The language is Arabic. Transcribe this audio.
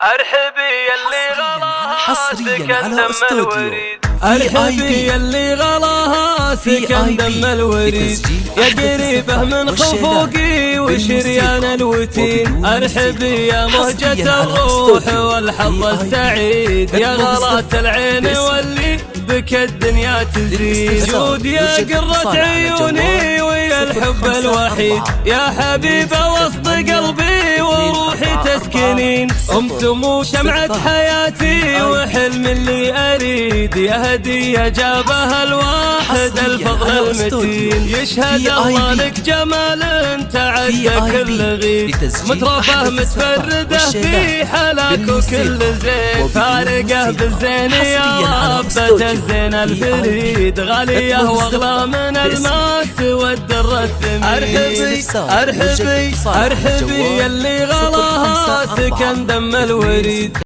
ارحبي يلي غلاها حصريا على دم استوديو الوريد. ارحبي يلي غلاها سكن دم الوريد، يا قريبه من خفوقي وشريان الوتين. ارحبي يا مهجة الروح والحظ السعيد، يا غلات العين واللي بك الدنيا تزيد. جود يا قرة عيوني ويا الحب الوحيد، يا حبيبة وسط قلبي وروحي تسكنين. سمو شمعة حياتي وحلم اللي أريد، يا هدية جابها الواحد الفضل المتين. يشهد الله لك جمال تعدى كل غيب، مترفه متفردة في حلاك وكل زين. فارقه بالزين يا ربة الزين الفريد، غالية واغلى من الماس والدر الثمين. ارحبي يلي غلاها سكن دم الوريد.